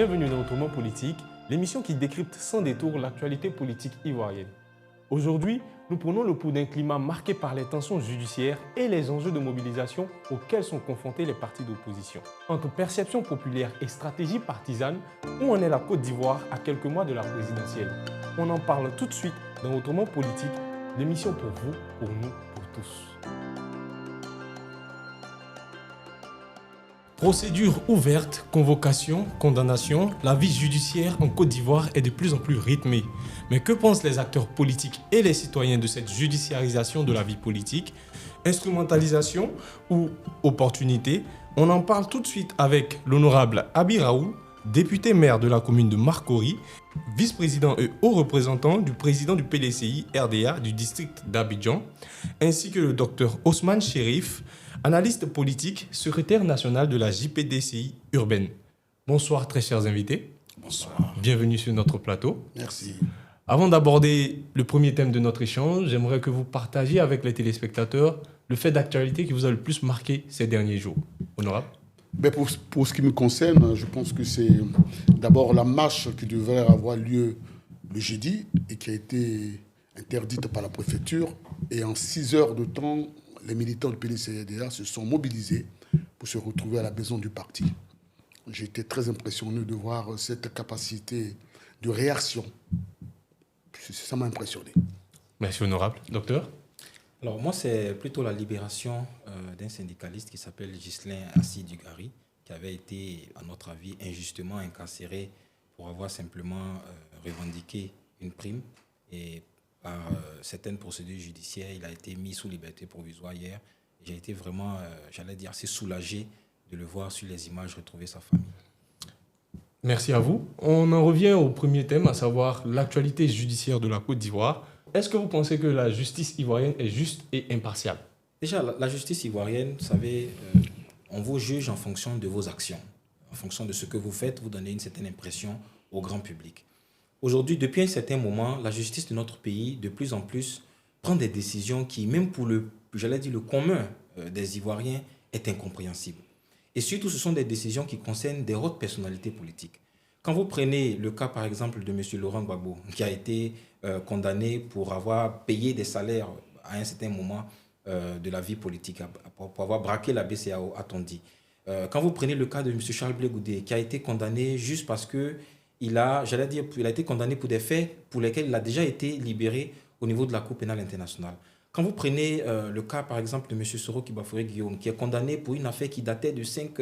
Bienvenue dans Autrement Politique, l'émission qui décrypte sans détour l'actualité politique ivoirienne. Aujourd'hui, nous prenons le pouls d'un climat marqué par les tensions judiciaires et les enjeux de mobilisation auxquels sont confrontés les partis d'opposition. Entre perception populaire et stratégie partisane, où en est la Côte d'Ivoire à quelques mois de la présidentielle? On en parle tout de suite dans Autrement Politique, l'émission pour vous, pour nous, pour tous. Procédure ouverte, convocation, condamnation, la vie judiciaire en Côte d'Ivoire est de plus en plus rythmée. Mais que pensent les acteurs politiques et les citoyens de cette judiciarisation de la vie politique? Instrumentalisation ou opportunité? On en parle tout de suite avec l'honorable Abi Raoul, député maire de la commune de Marcory, vice-président et haut représentant du président du PDCI RDA du district d'Abidjan, ainsi que le docteur Ousmane Chérif, analyste politique, secrétaire national de la JPDCI urbaine. Bonsoir très chers invités. Bonsoir. Bienvenue sur notre plateau. Merci. Avant d'aborder le premier thème de notre échange, j'aimerais que vous partagiez avec les téléspectateurs le fait d'actualité qui vous a le plus marqué ces derniers jours. Honorable. Pour ce qui me concerne, je pense que c'est d'abord la marche qui devrait avoir lieu le jeudi et qui a été interdite par la préfecture. Et en 6 heures de temps, les militants du PDCI-RDA se sont mobilisés pour se retrouver à la maison du parti. J'ai été très impressionné de voir cette capacité de réaction. Ça m'a impressionné. Merci, honorable. Docteur? Alors moi, c'est plutôt la libération d'un syndicaliste qui s'appelle Ghislain Assi Dugari, qui avait été, à notre avis, injustement incarcéré pour avoir simplement revendiqué une prime. Et par certaines procédures judiciaires, il a été mis sous liberté provisoire hier. J'ai été vraiment, j'allais dire, assez soulagé de le voir sur les images retrouver sa famille. Merci à vous. On en revient au premier thème, à savoir l'actualité judiciaire de la Côte d'Ivoire. Est-ce que vous pensez que la justice ivoirienne est juste et impartiale? Déjà, la justice ivoirienne, vous savez, on vous juge en fonction de vos actions. En fonction de ce que vous faites, vous donnez une certaine impression au grand public. Aujourd'hui, depuis un certain moment, la justice de notre pays, de plus en plus, prend des décisions qui, même pour le commun des Ivoiriens, est incompréhensible. Et surtout, ce sont des décisions qui concernent des hautes personnalités politiques. Quand vous prenez le cas, par exemple, de M. Laurent Gbagbo, qui a été condamné pour avoir payé des salaires à un certain moment de la vie politique, pour avoir braqué la BCAO, a-t-on dit. Quand vous prenez le cas de M. Charles Blé Goudé, qui a été condamné juste parce que il a été condamné pour des faits pour lesquels il a déjà été libéré au niveau de la Cour pénale internationale. Quand vous prenez le cas, par exemple, de M. Soro Kibafouré Guillaume, qui est condamné pour une affaire qui datait de 5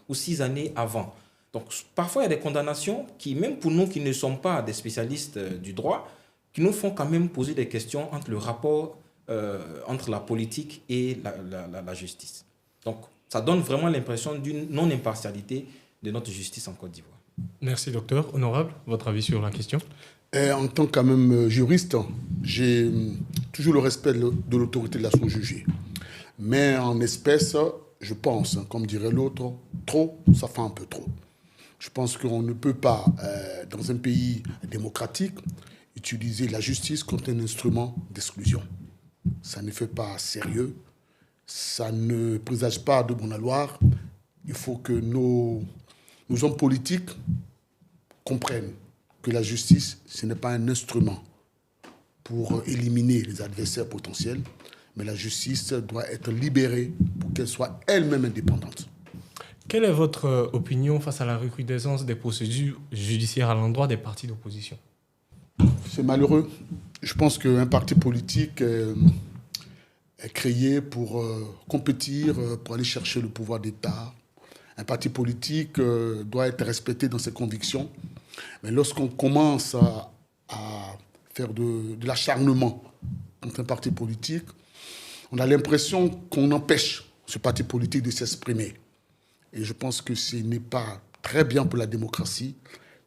ou 6 années avant. Donc, parfois, il y a des condamnations qui, même pour nous qui ne sommes pas des spécialistes du droit, qui nous font quand même poser des questions entre le rapport entre la politique et la justice. Donc, ça donne vraiment l'impression d'une non-impartialité de notre justice en Côte d'Ivoire. Merci, docteur. Honorable, votre avis sur la question? En tant que même juriste, j'ai toujours le respect de l'autorité de la chose jugée. Mais en espèce, je pense, comme dirait l'autre, trop, ça fait un peu trop. Je pense qu'on ne peut pas, dans un pays démocratique, utiliser la justice comme un instrument d'exclusion. Ça ne fait pas sérieux, ça ne présage pas de bon aloi. Il faut que nos hommes politiques comprennent que la justice, ce n'est pas un instrument pour éliminer les adversaires potentiels, mais la justice doit être libérée pour qu'elle soit elle-même indépendante. Quelle est votre opinion face à la recrudescence des procédures judiciaires à l'endroit des partis d'opposition? C'est malheureux. Je pense qu'un parti politique est créé pour compétir, pour aller chercher le pouvoir d'État. Un parti politique doit être respecté dans ses convictions. Mais lorsqu'on commence à faire de l'acharnement contre un parti politique, on a l'impression qu'on empêche ce parti politique de s'exprimer. Et je pense que ce n'est pas très bien pour la démocratie,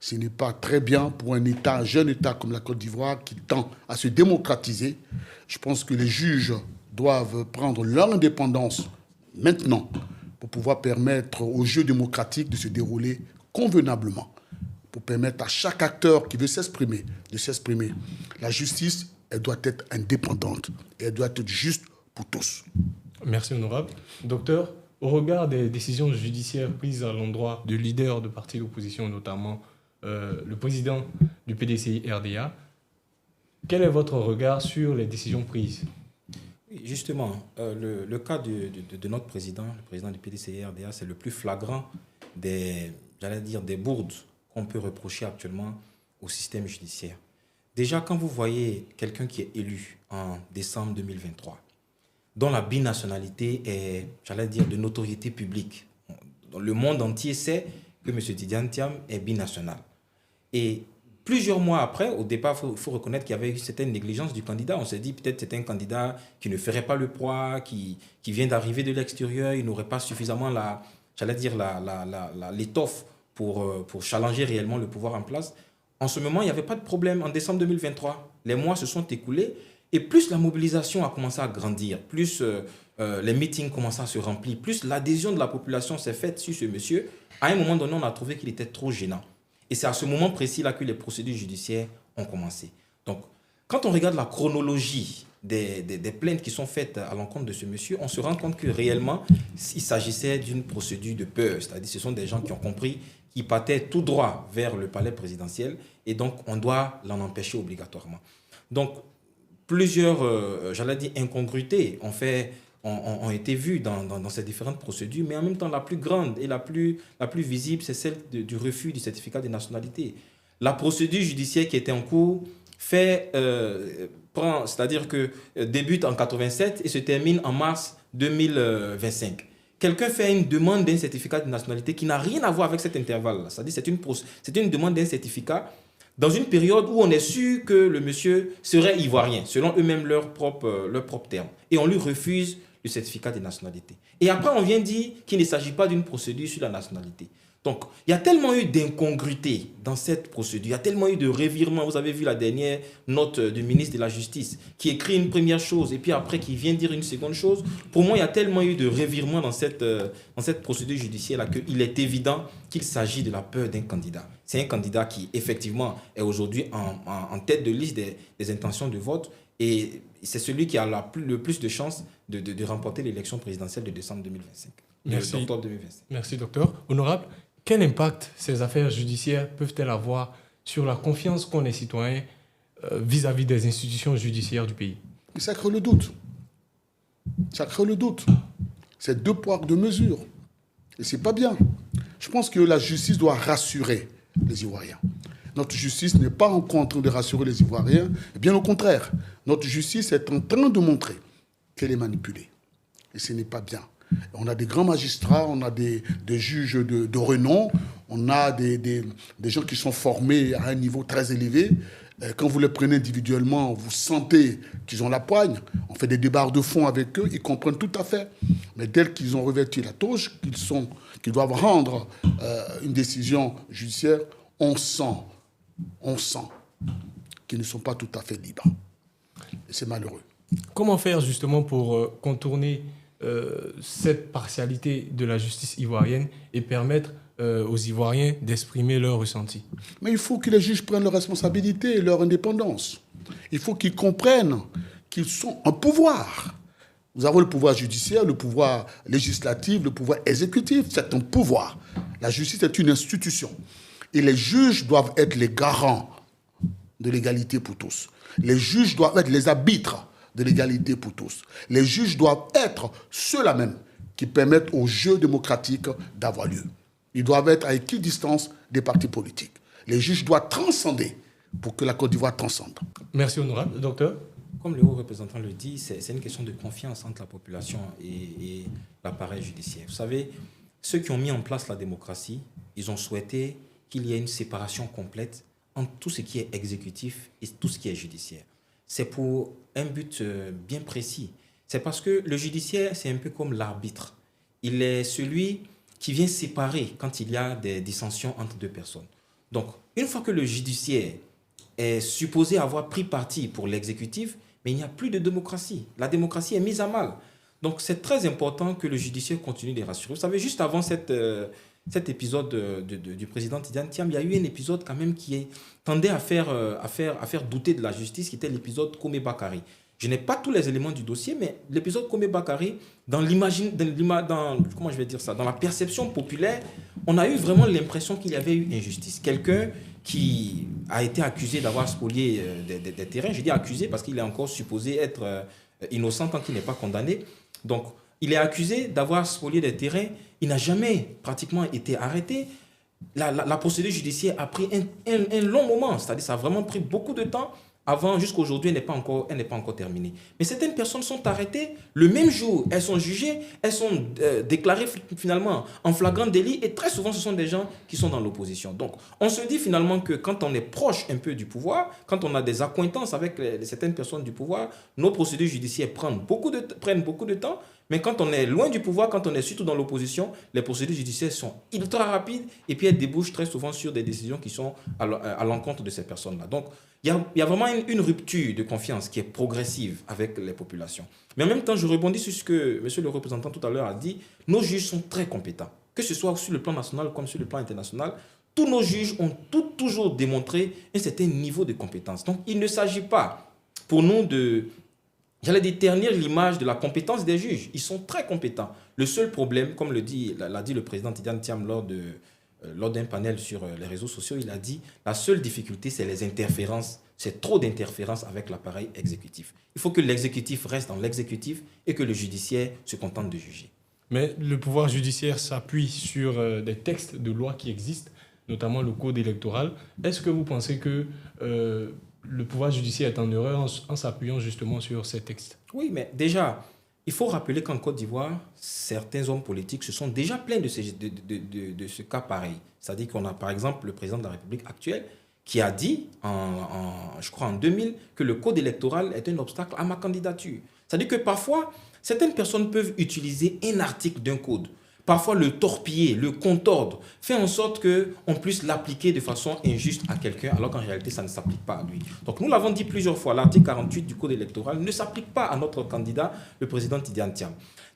ce n'est pas très bien pour un État, un jeune État comme la Côte d'Ivoire qui tend à se démocratiser. Je pense que les juges doivent prendre leur indépendance maintenant pour pouvoir permettre au jeu démocratique de se dérouler convenablement, pour permettre à chaque acteur qui veut s'exprimer de s'exprimer. La justice, elle doit être indépendante et elle doit être juste pour tous. Merci, honorable. Docteur, au regard des décisions judiciaires prises à l'endroit de leaders de partis d'opposition, notamment le président du PDCI-RDA, quel est votre regard sur les décisions prises? Oui, justement, le cas de notre président, le président du PDCI-RDA, c'est le plus flagrant des bourdes qu'on peut reprocher actuellement au système judiciaire. Déjà, quand vous voyez quelqu'un qui est élu en décembre 2023, dont la binationalité est, de notoriété publique, le monde entier sait que M. Tidiane Thiam est binational. Et plusieurs mois après, au départ, il faut reconnaître qu'il y avait eu certaine négligence du candidat. On s'est dit peut-être que c'était un candidat qui ne ferait pas le poids, qui vient d'arriver de l'extérieur, il n'aurait pas suffisamment l'étoffe pour challenger réellement le pouvoir en place. En ce moment, il n'y avait pas de problème. En décembre 2023, les mois se sont écoulés et plus la mobilisation a commencé à grandir, plus les meetings commençaient à se remplir, plus l'adhésion de la population s'est faite sur ce monsieur. À un moment donné, on a trouvé qu'il était trop gênant. Et c'est à ce moment précis-là que les procédures judiciaires ont commencé. Donc, quand on regarde la chronologie des plaintes qui sont faites à l'encontre de ce monsieur, on se rend compte que réellement, il s'agissait d'une procédure de peur. C'est-à-dire que ce sont des gens qui ont compris qu'ils partaient tout droit vers le palais présidentiel et donc on doit l'en empêcher obligatoirement. Donc, plusieurs, incongruités ont été vues dans ces différentes procédures, mais en même temps, la plus grande et la plus visible, c'est celle du refus du certificat de nationalité. La procédure judiciaire qui était en cours c'est-à-dire que débute en 87 et se termine en mars 2025. Quelqu'un fait une demande d'un certificat de nationalité qui n'a rien à voir avec cet intervalle-là. C'est-à-dire c'est une demande d'un certificat dans une période où on est sûr que le monsieur serait ivoirien, selon eux-mêmes leurs propres termes. Et on lui refuse le certificat de nationalité. Et après, on vient dire qu'il ne s'agit pas d'une procédure sur la nationalité. Donc, il y a tellement eu d'incongruités dans cette procédure, il y a tellement eu de revirements. Vous avez vu la dernière note du ministre de la Justice qui écrit une première chose et puis après qui vient dire une seconde chose. Pour moi, il y a tellement eu de revirements dans cette procédure judiciaire-là qu'il est évident qu'il s'agit de la peur d'un candidat. C'est un candidat qui, effectivement, est aujourd'hui en tête de liste des intentions de vote et c'est celui qui a le plus de chances de remporter l'élection présidentielle de décembre 2025. Merci. D'octobre 2025. Merci, docteur. Honorable, quel impact ces affaires judiciaires peuvent-elles avoir sur la confiance qu'ont les citoyens vis-à-vis des institutions judiciaires du pays? Ça crée le doute. Ça crée le doute. C'est deux poids, deux mesures. Et c'est pas bien. Je pense que la justice doit rassurer les Ivoiriens. Notre justice n'est pas en train de rassurer les Ivoiriens. Bien au contraire. Notre justice est en train de montrer qu'elle est manipulée. Et ce n'est pas bien. On a des grands magistrats, on a des juges de renom, on a des gens qui sont formés à un niveau très élevé. Quand vous les prenez individuellement, vous sentez qu'ils ont la poigne. On fait des débats de fond avec eux, ils comprennent tout à fait. Mais dès qu'ils ont revêtu la toge, qu'ils doivent rendre une décision judiciaire, on sent qu'ils ne sont pas tout à fait libres. Et c'est malheureux. Comment faire justement pour contourner cette partialité de la justice ivoirienne et permettre aux Ivoiriens d'exprimer leurs ressentis? Mais il faut que les juges prennent leurs responsabilités et leur indépendance. Il faut qu'ils comprennent qu'ils sont un pouvoir. Nous avons le pouvoir judiciaire, le pouvoir législatif, le pouvoir exécutif. C'est un pouvoir. La justice est une institution. Et les juges doivent être les garants de l'égalité pour tous. Les juges doivent être les arbitres de l'égalité pour tous. Les juges doivent être ceux-là même qui permettent au jeu démocratique d'avoir lieu. Ils doivent être à équidistance des partis politiques. Les juges doivent transcender pour que la Côte d'Ivoire transcende. Merci, honorable. Docteur? Comme le haut représentant le dit, c'est une question de confiance entre la population et l'appareil judiciaire. Vous savez, ceux qui ont mis en place la démocratie, ils ont souhaité qu'il y ait une séparation complète entre tout ce qui est exécutif et tout ce qui est judiciaire. C'est pour un but bien précis. C'est parce que le judiciaire, c'est un peu comme l'arbitre. Il est celui qui vient séparer quand il y a des dissensions entre deux personnes. Donc, une fois que le judiciaire est supposé avoir pris parti pour l'exécutif, mais il n'y a plus de démocratie. La démocratie est mise à mal. Donc, c'est très important que le judiciaire continue de rassurer. Vous savez, juste avant cet épisode du président Tidiane Thiam, il y a eu un épisode quand même qui tendait à faire douter de la justice, qui était l'épisode Koumé Bakary. Je n'ai pas tous les éléments du dossier, mais l'épisode Kwame Bakary, dans comment je vais dire ça, dans la perception populaire, on a eu vraiment l'impression qu'il y avait eu injustice. Quelqu'un qui a été accusé d'avoir spolié des terrains, je dis accusé parce qu'il est encore supposé être innocent tant qu'il n'est pas condamné. Donc, il est accusé d'avoir spolié des terrains, il n'a jamais pratiquement été arrêté. La procédure judiciaire a pris un long moment, c'est-à-dire ça a vraiment pris beaucoup de temps. Avant, jusqu'à aujourd'hui, elle n'est pas encore terminée. Mais certaines personnes sont arrêtées le même jour. Elles sont jugées, elles sont déclarées finalement en flagrant délit. Et très souvent, ce sont des gens qui sont dans l'opposition. Donc, on se dit finalement que quand on est proche un peu du pouvoir, quand on a des accointances avec certaines personnes du pouvoir, nos procédures judiciaires prennent beaucoup de temps. Mais quand on est loin du pouvoir, quand on est surtout dans l'opposition, les procédures judiciaires sont ultra rapides et puis elles débouchent très souvent sur des décisions qui sont à l'encontre de ces personnes-là. Donc, il y a vraiment une rupture de confiance qui est progressive avec les populations. Mais en même temps, je rebondis sur ce que monsieur le représentant tout à l'heure a dit. Nos juges sont très compétents, que ce soit sur le plan national comme sur le plan international. Tous nos juges ont toujours démontré un certain niveau de compétence. Donc, il ne s'agit pas pour nous j'allais dire ternir l'image de la compétence des juges. Ils sont très compétents. Le seul problème, comme l'a dit le président Tidiane Thiam lors d'un panel sur les réseaux sociaux, il a dit la seule difficulté, c'est les interférences. C'est trop d'interférences avec l'appareil exécutif. Il faut que l'exécutif reste dans l'exécutif et que le judiciaire se contente de juger. Mais le pouvoir judiciaire s'appuie sur des textes de loi qui existent, notamment le code électoral. Est-ce que vous pensez que le pouvoir judiciaire est en erreur en s'appuyant justement sur ces textes? Oui, mais déjà, il faut rappeler qu'en Côte d'Ivoire, certains hommes politiques se sont déjà plaints de ce cas pareil. C'est-à-dire qu'on a par exemple le président de la République actuelle qui a dit, je crois en 2000, que le code électoral est un obstacle à ma candidature. C'est-à-dire que parfois, certaines personnes peuvent utiliser un article d'un code, parfois le torpiller, le contordre, faire en sorte qu'on puisse l'appliquer de façon injuste à quelqu'un, alors qu'en réalité, ça ne s'applique pas à lui. Donc nous l'avons dit plusieurs fois, l'article 48 du Code électoral ne s'applique pas à notre candidat, le président Tidiane Thiam.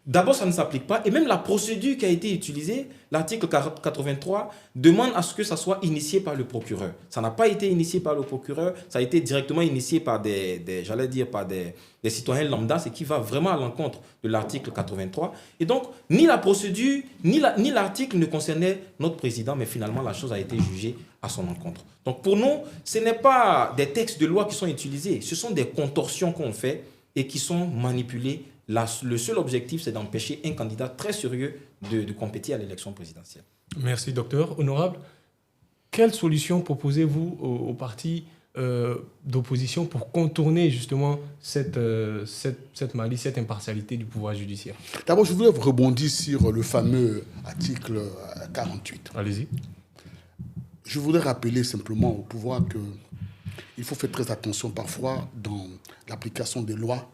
D'abord, ça ne s'applique pas, et même la procédure qui a été utilisée, l'article 83, demande à ce que ça soit initié par le procureur. Ça n'a pas été initié par le procureur, ça a été directement initié par des citoyens lambda, ce qui va vraiment à l'encontre de l'article 83. Et donc, ni la procédure, ni l'article ne concernait notre président, mais finalement, la chose a été jugée à son encontre. Donc, pour nous, ce n'est pas des textes de loi qui sont utilisés, ce sont des contorsions qu'on fait et qui sont manipulées. Le seul objectif, c'est d'empêcher un candidat très sérieux de compétir à l'élection présidentielle. Merci, docteur. Honorable, quelle solution proposez-vous aux partis d'opposition pour contourner justement cette malice, cette impartialité du pouvoir judiciaire? D'abord, je voulais rebondir sur le fameux article 48. Allez-y. Je voudrais rappeler simplement au pouvoir qu'il faut faire très attention parfois dans l'application des lois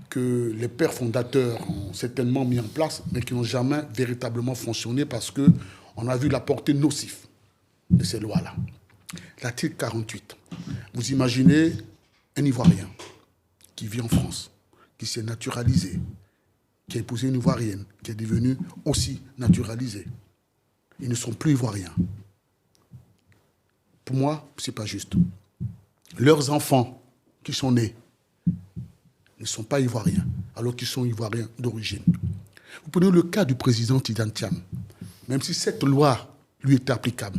que les pères fondateurs ont certainement mis en place, mais qui n'ont jamais véritablement fonctionné parce qu'on a vu la portée nocive de ces lois-là. L'article 48. Vous imaginez un Ivoirien qui vit en France, qui s'est naturalisé, qui a épousé une Ivoirienne, qui est devenue aussi naturalisée. Ils ne sont plus Ivoiriens. Pour moi, ce n'est pas juste. Leurs enfants qui sont nés ne sont pas Ivoiriens, alors qu'ils sont Ivoiriens d'origine. Vous prenez le cas du président Tidiane Thiam. Même si cette loi lui était applicable,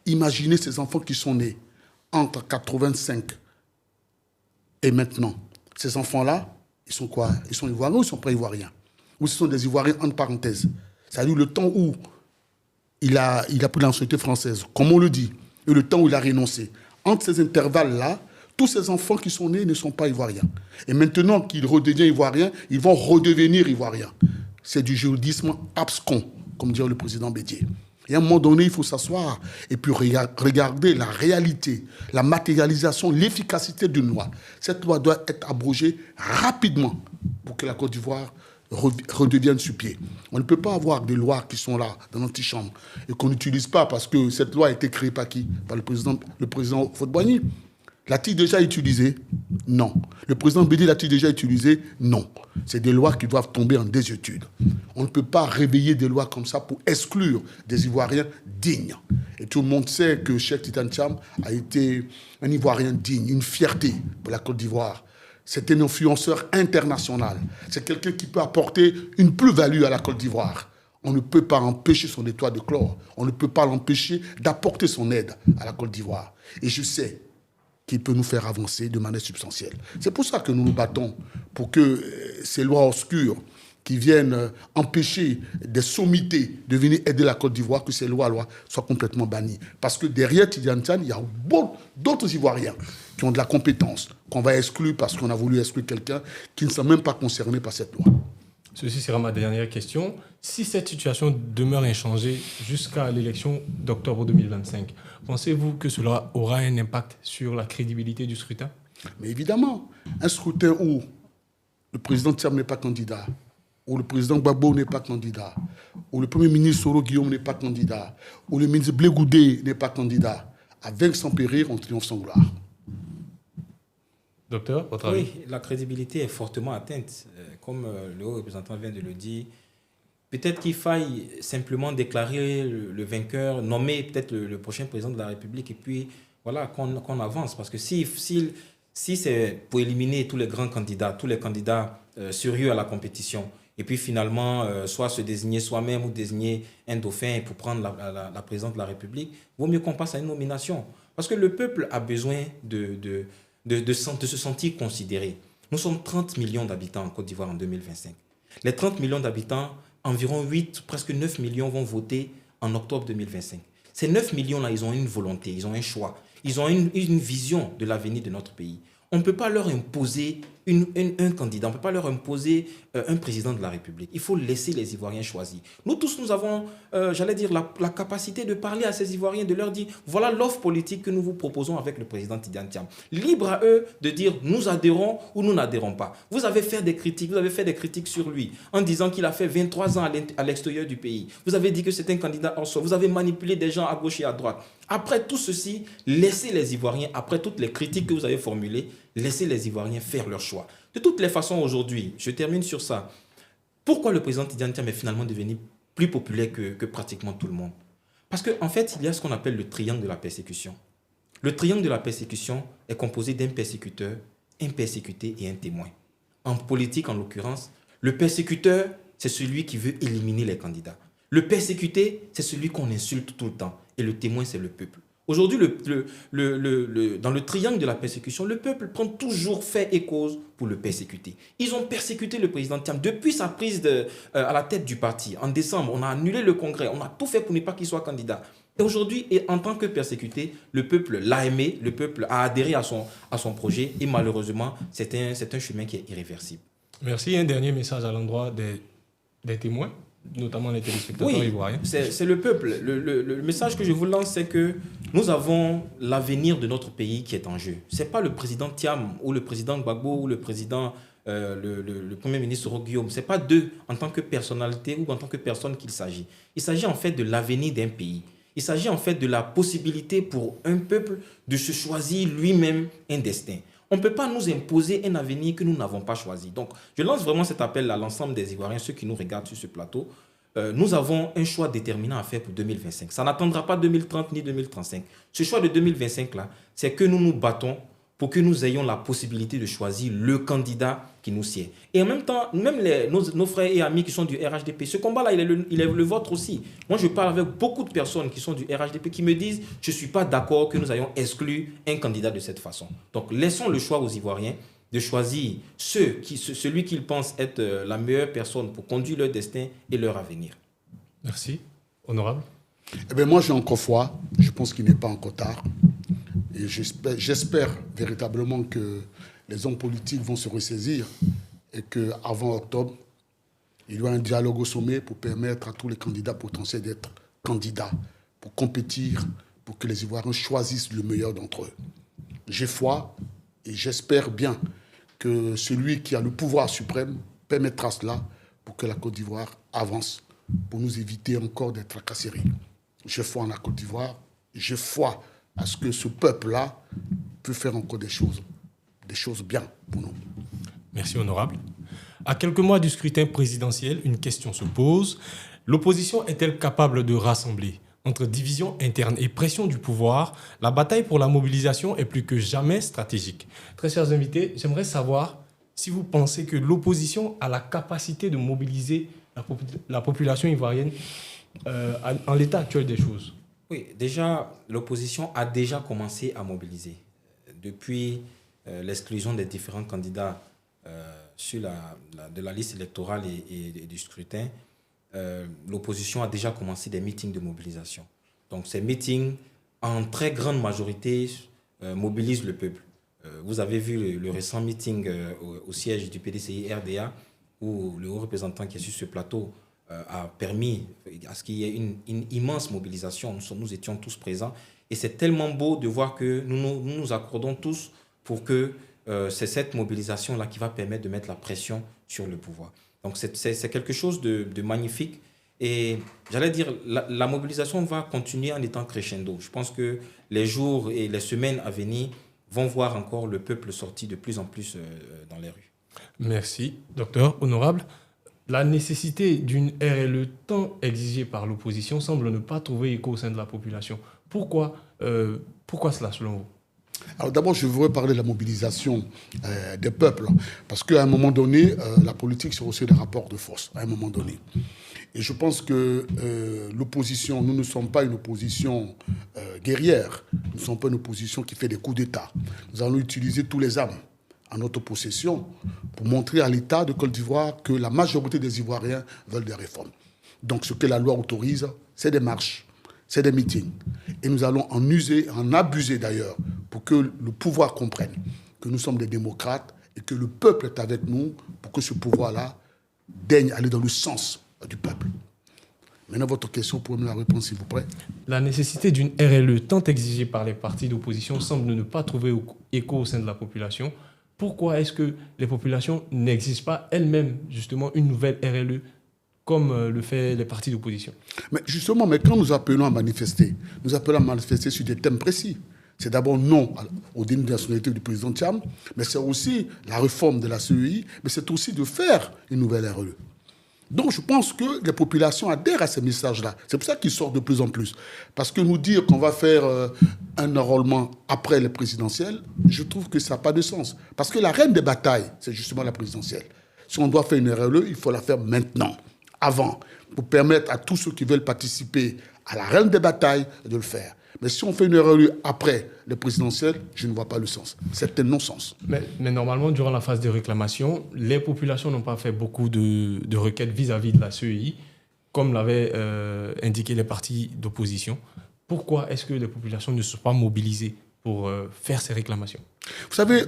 imaginez ces enfants qui sont nés entre 85 et maintenant. Ces enfants-là, ils sont quoi? Ils sont Ivoiriens ou ils ne sont pas Ivoiriens? Ou ce sont des Ivoiriens entre parenthèses? C'est-à-dire le temps où il a pris la nationalité française, comme on le dit, et le temps où il a renoncé. Entre ces intervalles-là, tous ces enfants qui sont nés ne sont pas Ivoiriens. Et maintenant qu'ils redeviennent Ivoiriens, ils vont redevenir Ivoiriens. C'est du juridisme abscon, comme dirait le président Bédier. Et à un moment donné, il faut s'asseoir et puis regarder la réalité, la matérialisation, l'efficacité d'une loi. Cette loi doit être abrogée rapidement pour que la Côte d'Ivoire redevienne sur pied. On ne peut pas avoir des lois qui sont là, dans l'antichambre, et qu'on n'utilise pas parce que cette loi a été créée par qui? Par le président Faute-Boigny. L'a-t-il déjà utilisé? Non. Le président Bédier l'a-t-il déjà utilisé? Non. C'est des lois qui doivent tomber en désuétude. On ne peut pas réveiller des lois comme ça pour exclure des Ivoiriens dignes. Et tout le monde sait que Cheikh Tidiane Thiam a été un Ivoirien digne, une fierté pour la Côte d'Ivoire. C'est un influenceur international. C'est quelqu'un qui peut apporter une plus-value à la Côte d'Ivoire. On ne peut pas empêcher son étoile de chlore. On ne peut pas l'empêcher d'apporter son aide à la Côte d'Ivoire. Et je sais qu'il peut nous faire avancer de manière substantielle. C'est pour ça que nous nous battons pour que ces lois obscures qui viennent empêcher des sommités de venir aider la Côte d'Ivoire, que ces lois soient complètement bannies. Parce que derrière Tidjane Thiam, il y a d'autres Ivoiriens qui ont de la compétence, qu'on va exclure parce qu'on a voulu exclure quelqu'un qui ne sont même pas concerné par cette loi. Ceci sera ma dernière question. Si cette situation demeure inchangée jusqu'à l'élection d'octobre 2025, pensez-vous que cela aura un impact sur la crédibilité du scrutin? Mais évidemment, un scrutin où le président Thiam n'est pas candidat, où le président Gbagbo n'est pas candidat, où le premier ministre Soro Guillaume n'est pas candidat, où le ministre Blé Goudé n'est pas candidat, à vaincre sans périr, on triomphe sans gloire. Docteur, votre avis? Oui, la crédibilité est fortement atteinte. Comme le haut représentant vient de le dire, peut-être qu'il faille simplement déclarer le vainqueur, nommer peut-être le prochain président de la République et puis voilà, qu'on avance. Parce que si c'est pour éliminer tous les grands candidats, tous les candidats sérieux à la compétition, et puis finalement, soit se désigner soi-même ou désigner un dauphin pour prendre la présidence de la République, vaut mieux qu'on passe à une nomination. Parce que le peuple a besoin de se sentir considéré. Nous sommes 30 millions d'habitants en Côte d'Ivoire en 2025. Les 30 millions d'habitants, environ 8, presque 9 millions vont voter en octobre 2025. Ces 9 millions-là, ils ont une volonté, ils ont un choix, ils ont une vision de l'avenir de notre pays. On ne peut pas leur imposer un candidat, on ne peut pas leur imposer un président de la République. Il faut laisser les Ivoiriens choisir. Nous tous, nous avons, la capacité de parler à ces Ivoiriens, de leur dire, voilà l'offre politique que nous vous proposons avec le président Tidjane Thiam. Libre à eux de dire, nous adhérons ou nous n'adhérons pas. Vous avez fait des critiques sur lui, en disant qu'il a fait 23 ans à l'extérieur du pays. Vous avez dit que c'est un candidat en soi. Vous avez manipulé des gens à gauche et à droite. Après tout ceci, laissez les Ivoiriens, après toutes les critiques que vous avez formulées, laissez les Ivoiriens faire leur choix. De toutes les façons, aujourd'hui, je termine sur ça. Pourquoi le président Tidjane Thiam est finalement devenu plus populaire que pratiquement tout le monde? Parce qu'en fait, il y a ce qu'on appelle le triangle de la persécution. Le triangle de la persécution est composé d'un persécuteur, un persécuté et un témoin. En politique, en l'occurrence, le persécuteur, c'est celui qui veut éliminer les candidats. Le persécuté, c'est celui qu'on insulte tout le temps. Et le témoin, c'est le peuple. Aujourd'hui, dans le triangle de la persécution, le peuple prend toujours fait et cause pour le persécuter. Ils ont persécuté le président Thiam depuis sa prise à la tête du parti. En décembre, on a annulé le congrès, on a tout fait pour ne pas qu'il soit candidat. Et aujourd'hui, en tant que persécuté, le peuple l'a aimé, le peuple a adhéré à son projet et malheureusement, c'est un chemin qui est irréversible. Merci. Un dernier message à l'endroit des témoins, notamment les téléspectateurs ivoiriens. C'est le peuple. Le message que je vous lance, c'est que nous avons l'avenir de notre pays qui est en jeu. Ce n'est pas le président Thiam ou le président Gbagbo ou le président, le premier ministre Soro Guillaume. Ce n'est pas d'eux en tant que personnalité ou en tant que personne qu'il s'agit. Il s'agit en fait de l'avenir d'un pays. Il s'agit en fait de la possibilité pour un peuple de se choisir lui-même un destin. On ne peut pas nous imposer un avenir que nous n'avons pas choisi. Donc, je lance vraiment cet appel à l'ensemble des Ivoiriens, ceux qui nous regardent sur ce plateau. Nous avons un choix déterminant à faire pour 2025. Ça n'attendra pas 2030 ni 2035. Ce choix de 2025-là, c'est que nous nous battons pour que nous ayons la possibilité de choisir le candidat qui nous sied. Et en même temps, même nos frères et amis qui sont du RHDP, ce combat-là, il est le vôtre aussi. Moi, je parle avec beaucoup de personnes qui sont du RHDP qui me disent « Je ne suis pas d'accord que nous ayons exclu un candidat de cette façon ». Donc, laissons le choix aux Ivoiriens de choisir celui qu'ils pensent être la meilleure personne pour conduire leur destin et leur avenir. Merci. Honorable. Eh bien, moi, j'ai encore foi. Je pense qu'il n'est pas encore tard. Et j'espère véritablement que les hommes politiques vont se ressaisir et qu'avant octobre, il y aura un dialogue au sommet pour permettre à tous les candidats potentiels d'être candidats, pour compétir, pour que les Ivoiriens choisissent le meilleur d'entre eux. J'ai foi et j'espère bien que celui qui a le pouvoir suprême permettra cela pour que la Côte d'Ivoire avance, pour nous éviter encore des tracasseries. J'ai foi en la Côte d'Ivoire, j'ai foi à ce que ce peuple-là peut faire encore des choses bien pour nous. Merci, honorable. À quelques mois du scrutin présidentiel, une question se pose. L'opposition est-elle capable de rassembler? Entre division interne et pression du pouvoir, la bataille pour la mobilisation est plus que jamais stratégique. Très chers invités, j'aimerais savoir si vous pensez que l'opposition a la capacité de mobiliser la population ivoirienne en l'état actuel des choses. Oui, déjà, l'opposition a déjà commencé à mobiliser. Depuis l'exclusion des différents candidats de la liste électorale et du scrutin, l'opposition a déjà commencé des meetings de mobilisation. Donc ces meetings, en très grande majorité, mobilisent le peuple. Vous avez vu le récent meeting au siège du PDCI RDA, où le haut représentant qui est sur ce plateau a permis à ce qu'il y ait une immense mobilisation. Nous étions tous présents. Et c'est tellement beau de voir que nous accordons tous pour que c'est cette mobilisation-là qui va permettre de mettre la pression sur le pouvoir. Donc c'est quelque chose de magnifique. Et j'allais dire, la mobilisation va continuer en étant crescendo. Je pense que les jours et les semaines à venir vont voir encore le peuple sortir de plus en plus dans les rues. Merci, docteur. Honorable, la nécessité d'une RLE tant exigée par l'opposition semble ne pas trouver écho au sein de la population. Pourquoi cela, selon vous? Alors d'abord, je voudrais parler de la mobilisation des peuples, parce qu'à un moment donné, la politique, c'est aussi des rapports de force, à un moment donné. Et je pense que l'opposition, nous ne sommes pas une opposition guerrière, nous ne sommes pas une opposition qui fait des coups d'État. Nous allons utiliser tous les armes à notre possession pour montrer à l'État de Côte d'Ivoire que la majorité des Ivoiriens veulent des réformes. Donc ce que la loi autorise, c'est des marches, c'est des meetings. Et nous allons en user, en abuser d'ailleurs, pour que le pouvoir comprenne que nous sommes des démocrates et que le peuple est avec nous pour que ce pouvoir-là daigne aller dans le sens du peuple. Maintenant, votre question, vous pouvez me la répondre, s'il vous plaît. La nécessité d'une RLE tant exigée par les partis d'opposition semble ne pas trouver écho au sein de la population. Pourquoi est-ce que les populations n'exigent pas elles-mêmes, justement, une nouvelle RLE comme le fait les partis d'opposition? Mais justement, quand nous appelons à manifester, nous appelons à manifester sur des thèmes précis. C'est d'abord non au déni de nationalité du président Thiam, mais c'est aussi la réforme de la CEI, mais c'est aussi de faire une nouvelle RLE. Donc je pense que les populations adhèrent à ces messages-là. C'est pour ça qu'ils sortent de plus en plus. Parce que nous dire qu'on va faire un enrôlement après les présidentielles, je trouve que ça n'a pas de sens. Parce que la reine des batailles, c'est justement la présidentielle. Si on doit faire une RLE, il faut la faire maintenant, avant, pour permettre à tous ceux qui veulent participer à la reine des batailles de le faire. Mais si on fait une RLE après les présidentielles, je ne vois pas le sens. C'est un non-sens. Mais normalement, durant la phase de réclamation, les populations n'ont pas fait beaucoup de requêtes vis-à-vis de la CEI, comme l'avaient indiqué les partis d'opposition. Pourquoi est-ce que les populations ne sont pas mobilisées pour faire ces réclamations? Vous savez,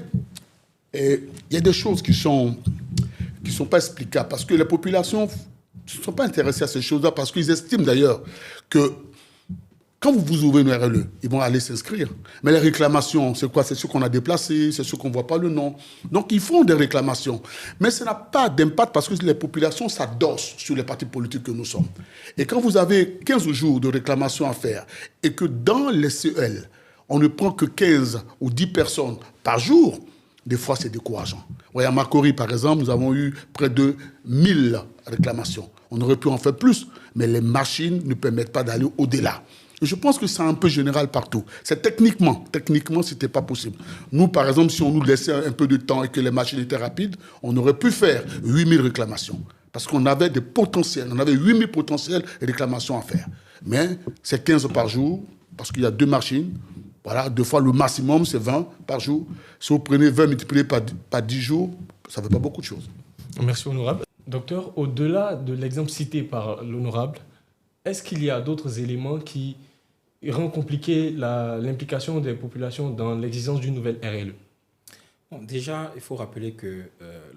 il y a des choses qui ne sont pas explicables, parce que les populations ne sont pas intéressées à ces choses-là, parce qu'ils estiment d'ailleurs que quand vous ouvrez une RLE, ils vont aller s'inscrire. Mais les réclamations, c'est quoi? C'est ceux qu'on a déplacés, c'est ceux qu'on ne voit pas le nom. Donc, ils font des réclamations. Mais ça n'a pas d'impact parce que les populations s'adossent sur les partis politiques que nous sommes. Et quand vous avez 15 jours de réclamation à faire et que dans les CEL, on ne prend que 15 ou 10 personnes par jour, des fois, c'est décourageant. À Makori, par exemple, nous avons eu près de 1000 réclamations. On aurait pu en faire plus, mais les machines ne permettent pas d'aller au-delà. Et je pense que c'est un peu général partout. C'est techniquement, ce n'était pas possible. Nous, par exemple, si on nous laissait un peu de temps et que les machines étaient rapides, on aurait pu faire 8000 réclamations. Parce qu'on avait des potentiels, on avait 8000 potentiels réclamations à faire. Mais c'est 15 par jour, parce qu'il y a 2 machines. Voilà, 2 fois le maximum, c'est 20 par jour. Si vous prenez 20 multiplié par 10 jours, ça ne fait pas beaucoup de choses. Merci, honorable. Docteur, au-delà de l'exemple cité par l'honorable, est-ce qu'il y a d'autres éléments qui rendent compliqué l'implication des populations dans l'existence d'une nouvelle RLE? Bon, déjà, il faut rappeler que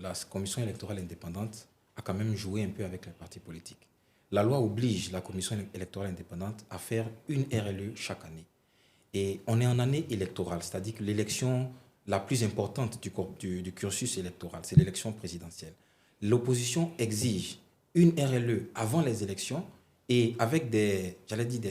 la commission électorale indépendante a quand même joué un peu avec les partis politiques. La loi oblige la commission électorale indépendante à faire une RLE chaque année. Et on est en année électorale, c'est-à-dire que l'élection la plus importante du cursus électoral, c'est l'élection présidentielle. L'opposition exige une RLE avant les élections et avec des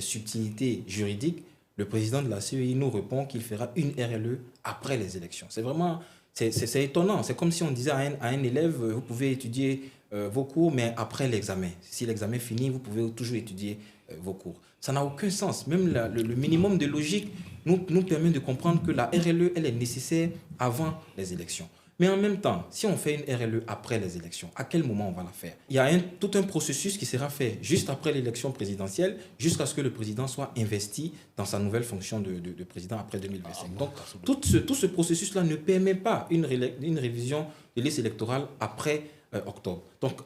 subtilités juridiques, le président de la CEI nous répond qu'il fera une RLE après les élections. C'est vraiment, c'est étonnant. C'est comme si on disait à un élève, vous pouvez étudier vos cours, mais après l'examen. Si l'examen finit, vous pouvez toujours étudier vos cours. Ça n'a aucun sens. Même le minimum de logique nous permet de comprendre que la RLE, elle est nécessaire avant les élections. Mais en même temps, si on fait une RLE après les élections, à quel moment on va la faire? Il y a tout un processus qui sera fait juste après l'élection présidentielle, jusqu'à ce que le président soit investi dans sa nouvelle fonction de président après 2025. Donc, tout ce processus-là ne permet pas une révision de liste électorale après octobre. Donc,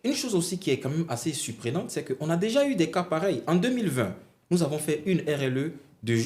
une chose aussi qui est quand même assez surprenante, c'est qu'on a déjà eu des cas pareils. En 2020, nous avons fait une RLE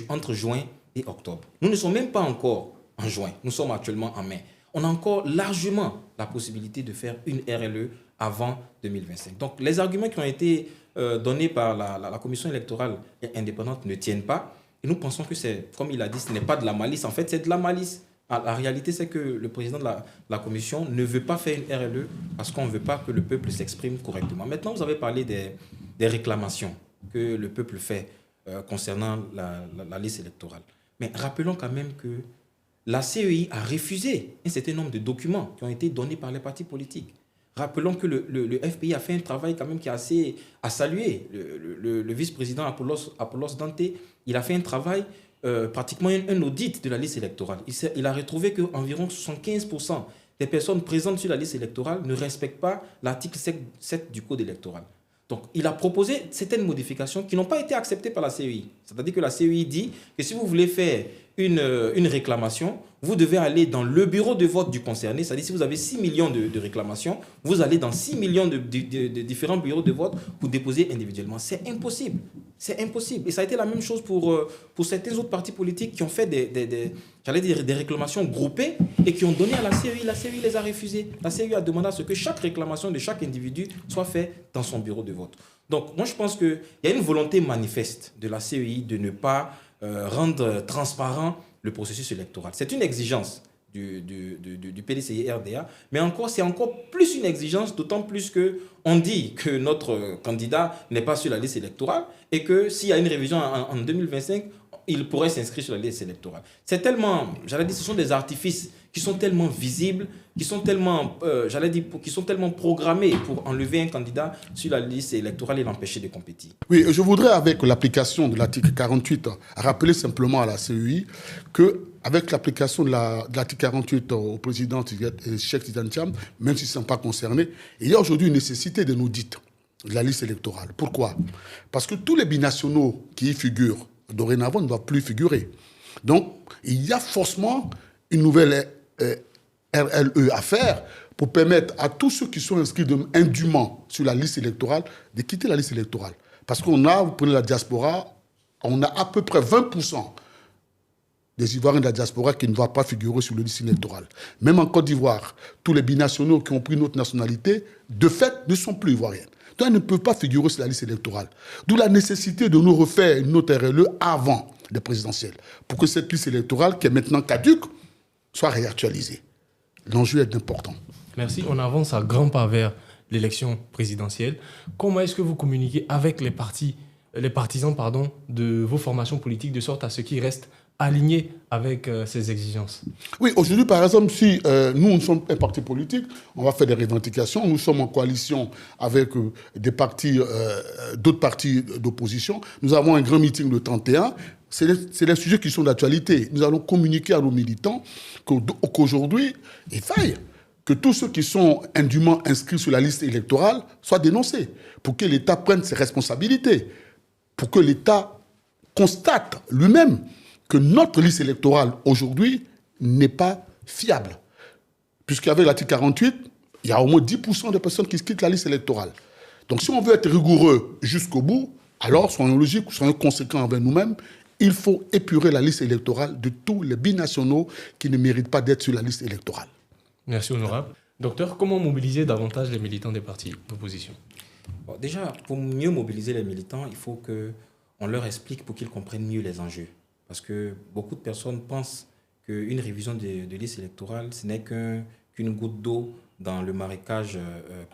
entre juin et octobre. Nous ne sommes même pas encore en juin, nous sommes actuellement en mai. On a encore largement la possibilité de faire une RLE avant 2025. Donc les arguments qui ont été donnés par la commission électorale indépendante ne tiennent pas. Et nous pensons que c'est, comme il a dit, ce n'est pas de la malice. En fait, c'est de la malice. La réalité, c'est que le président de la commission ne veut pas faire une RLE parce qu'on ne veut pas que le peuple s'exprime correctement. Maintenant, vous avez parlé des réclamations que le peuple fait concernant la liste électorale. Mais rappelons quand même que la CEI a refusé un certain nombre de documents qui ont été donnés par les partis politiques. Rappelons que le FPI a fait un travail quand même qui est assez à saluer. Le vice-président Apollos Dante, il a fait un travail, pratiquement un audit de la liste électorale. Il a retrouvé qu'environ 75% des personnes présentes sur la liste électorale ne respectent pas l'article 7 du Code électoral. Donc, il a proposé certaines modifications qui n'ont pas été acceptées par la CEI. C'est-à-dire que la CEI dit que si vous voulez faire une réclamation, vous devez aller dans le bureau de vote du concerné. C'est-à-dire si vous avez 6 millions de réclamations, vous allez dans 6 millions de différents bureaux de vote pour déposer individuellement. C'est impossible. C'est impossible. Et ça a été la même chose pour certains autres partis politiques qui ont fait des réclamations groupées et qui ont donné à la CEI. La CEI les a refusées. La CEI a demandé à ce que chaque réclamation de chaque individu soit faite dans son bureau de vote. Donc, moi, je pense qu'il y a une volonté manifeste de la CEI de ne pas rendre transparent le processus électoral. C'est une exigence du PDCI-RDA, mais c'est encore plus une exigence, d'autant plus qu'on dit que notre candidat n'est pas sur la liste électorale et que s'il y a une révision en 2025, il pourrait s'inscrire sur la liste électorale. C'est tellement, ce sont des artifices qui sont tellement visibles, qui sont tellement, qui sont tellement programmés pour enlever un candidat sur la liste électorale et l'empêcher de compétir. Oui, je voudrais, avec l'application de l'article 48, rappeler simplement à la CEI qu'avec l'application de l'article 48 au président Cheikh Tidiane Thiam, même s'ils ne sont pas concernés, il y a aujourd'hui une nécessité d'un audit de la liste électorale. Pourquoi? Parce que tous les binationaux qui y figurent, dorénavant, ne doivent plus figurer. Donc, il y a forcément une nouvelle RLE à faire pour permettre à tous ceux qui sont inscrits indûment sur la liste électorale de quitter la liste électorale. Parce vous prenez la diaspora, on a à peu près 20% des Ivoiriens de la diaspora qui ne vont pas figurer sur la liste électorale. Même en Côte d'Ivoire, tous les binationaux qui ont pris notre nationalité, de fait, ne sont plus Ivoiriens. Donc, ils ne peuvent pas figurer sur la liste électorale. D'où la nécessité de nous refaire une autre RLE avant les présidentielles, pour que cette liste électorale, qui est maintenant caduque, soit réactualisée. L'enjeu est important. Merci. On avance à grands pas vers l'élection présidentielle. Comment est-ce que vous communiquez avec les partisans de vos formations politiques de sorte à ce qu'ils restent alignés avec ces exigences? Oui, aujourd'hui, par exemple, si nous sommes un parti politique, on va faire des revendications. Nous sommes en coalition avec d'autres partis d'opposition. Nous avons un grand meeting le 31. C'est les sujets qui sont d'actualité. Nous allons communiquer à nos militants qu'aujourd'hui, il faille que tous ceux qui sont indûment inscrits sur la liste électorale soient dénoncés, pour que l'État prenne ses responsabilités, pour que l'État constate lui-même que notre liste électorale aujourd'hui n'est pas fiable. Puisqu'avec l'article 48, il y a au moins 10% de personnes qui quittent la liste électorale. Donc si on veut être rigoureux jusqu'au bout, alors soyons logiques, soyons conséquents envers nous-mêmes, il faut épurer la liste électorale de tous les binationaux qui ne méritent pas d'être sur la liste électorale. Merci, honorable. Docteur, comment mobiliser davantage les militants des partis d'opposition? Bon, déjà, pour mieux mobiliser les militants, il faut qu'on leur explique pour qu'ils comprennent mieux les enjeux. Parce que beaucoup de personnes pensent qu'une révision de liste électorale, ce n'est qu'une goutte d'eau dans le marécage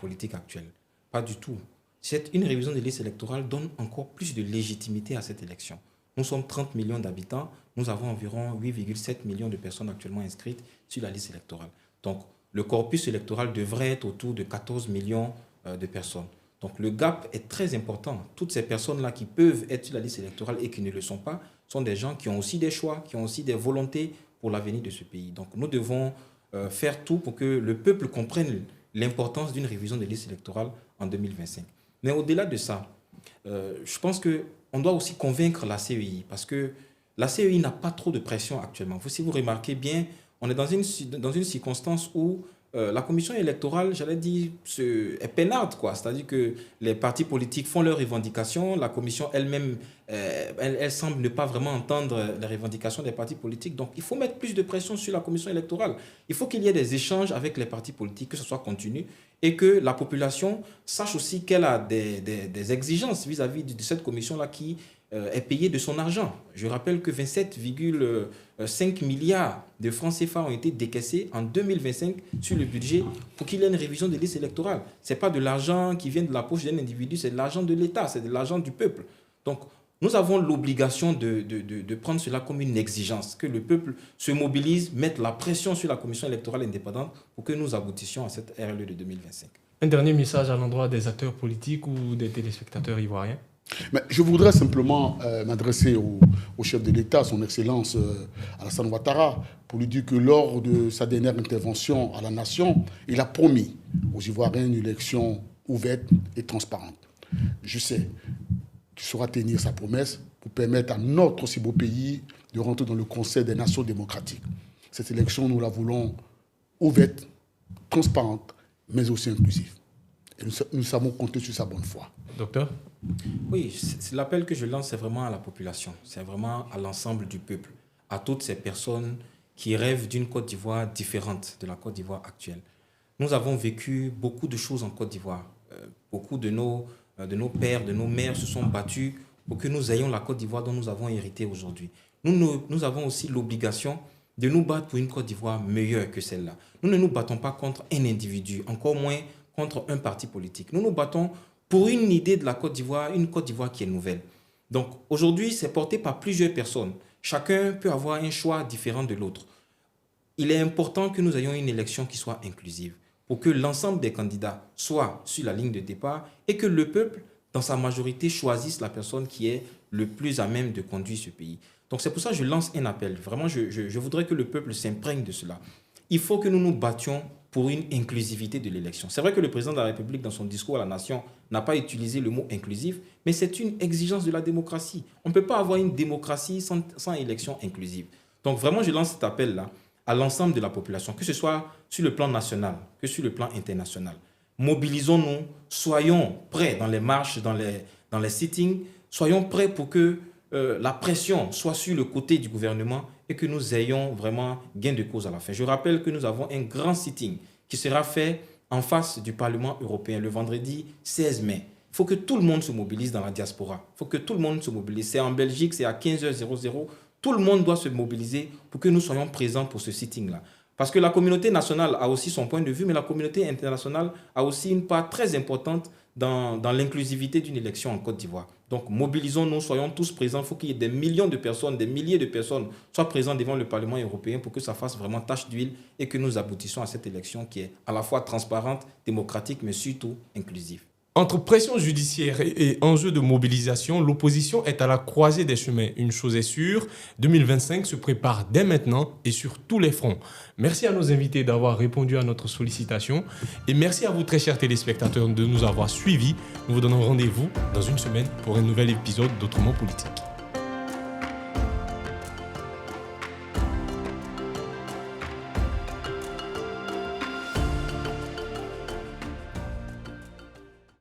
politique actuel. Pas du tout. Une révision de liste électorale donne encore plus de légitimité à cette élection. Nous sommes 30 millions d'habitants, nous avons environ 8,7 millions de personnes actuellement inscrites sur la liste électorale. Donc, le corpus électoral devrait être autour de 14 millions de personnes. Donc le gap est très important. Toutes ces personnes-là qui peuvent être sur la liste électorale et qui ne le sont pas, sont des gens qui ont aussi des choix, qui ont aussi des volontés pour l'avenir de ce pays. Donc nous devons faire tout pour que le peuple comprenne l'importance d'une révision des listes électorales en 2025. Mais au-delà de ça, je pense qu'on doit aussi convaincre la CEI, parce que la CEI n'a pas trop de pression actuellement. Si vous remarquez bien, on est dans une circonstance où la commission électorale, j'allais dire, est peinarde, quoi. C'est-à-dire que les partis politiques font leurs revendications, la commission elle-même, elle semble ne pas vraiment entendre les revendications des partis politiques. Donc, il faut mettre plus de pression sur la commission électorale. Il faut qu'il y ait des échanges avec les partis politiques, que ce soit continu, et que la population sache aussi qu'elle a des exigences vis-à-vis de cette commission-là qui est payée de son argent. Je rappelle que 27,5 milliards de francs CFA ont été décaissés en 2025 sur le budget pour qu'il y ait une révision des listes électorales. Ce n'est pas de l'argent qui vient de la poche d'un individu, c'est de l'argent de l'État, c'est de l'argent du peuple. Donc, nous avons l'obligation de prendre cela comme une exigence, que le peuple se mobilise, mette la pression sur la commission électorale indépendante pour que nous aboutissions à cette RLE de 2025. Un dernier message à l'endroit des acteurs politiques ou des téléspectateurs ivoiriens? Mais je voudrais simplement m'adresser au chef de l'État, son Excellence Alassane Ouattara, pour lui dire que lors de sa dernière intervention à la Nation, il a promis aux Ivoiriens une élection ouverte et transparente. Je sais qu'il saura tenir sa promesse pour permettre à notre si beau pays de rentrer dans le Conseil des Nations démocratiques. Cette élection, nous la voulons ouverte, transparente, mais aussi inclusive. Et nous savons compter sur sa bonne foi. Docteur? Oui, l'appel que je lance, c'est vraiment à la population, c'est vraiment à l'ensemble du peuple, à toutes ces personnes qui rêvent d'une Côte d'Ivoire différente de la Côte d'Ivoire actuelle. Nous avons vécu beaucoup de choses en Côte d'Ivoire. Beaucoup de nos pères, de nos mères se sont battus pour que nous ayons la Côte d'Ivoire dont nous avons hérité aujourd'hui. Nous avons aussi l'obligation de nous battre pour une Côte d'Ivoire meilleure que celle-là. Nous ne nous battons pas contre un individu, encore moins contre un parti politique. Nous nous battons pour une idée de la Côte d'Ivoire, une Côte d'Ivoire qui est nouvelle. Donc aujourd'hui, c'est porté par plusieurs personnes. Chacun peut avoir un choix différent de l'autre. Il est important que nous ayons une élection qui soit inclusive pour que l'ensemble des candidats soient sur la ligne de départ et que le peuple, dans sa majorité, choisisse la personne qui est le plus à même de conduire ce pays. Donc c'est pour ça que je lance un appel. Vraiment, je voudrais que le peuple s'imprègne de cela. Il faut que nous nous battions pour une inclusivité de l'élection. C'est vrai que le président de la République, dans son discours à la nation, n'a pas utilisé le mot inclusif, mais c'est une exigence de la démocratie. On ne peut pas avoir une démocratie sans élection inclusive. Donc vraiment, je lance cet appel-là à l'ensemble de la population, que ce soit sur le plan national, que sur le plan international. Mobilisons-nous, soyons prêts dans les marches, dans les sittings, soyons prêts pour que la pression soit sur le côté du gouvernement et que nous ayons vraiment gain de cause à la fin. Je rappelle que nous avons un grand sitting qui sera fait en face du Parlement européen le vendredi 16 mai. Il faut que tout le monde se mobilise dans la diaspora. Il faut que tout le monde se mobilise. C'est en Belgique, c'est à 15h00. Tout le monde doit se mobiliser pour que nous soyons présents pour ce sitting-là. Parce que la communauté nationale a aussi son point de vue, mais la communauté internationale a aussi une part très importante dans l'inclusivité d'une élection en Côte d'Ivoire. Donc mobilisons-nous, soyons tous présents. Il faut qu'il y ait des millions de personnes, des milliers de personnes soient présentes devant le Parlement européen pour que ça fasse vraiment tache d'huile et que nous aboutissions à cette élection qui est à la fois transparente, démocratique, mais surtout inclusive. Entre pression judiciaire et enjeux de mobilisation, l'opposition est à la croisée des chemins. Une chose est sûre, 2025 se prépare dès maintenant et sur tous les fronts. Merci à nos invités d'avoir répondu à notre sollicitation et merci à vous très chers téléspectateurs de nous avoir suivis. Nous vous donnons rendez-vous dans une semaine pour un nouvel épisode d'Autrement Politique.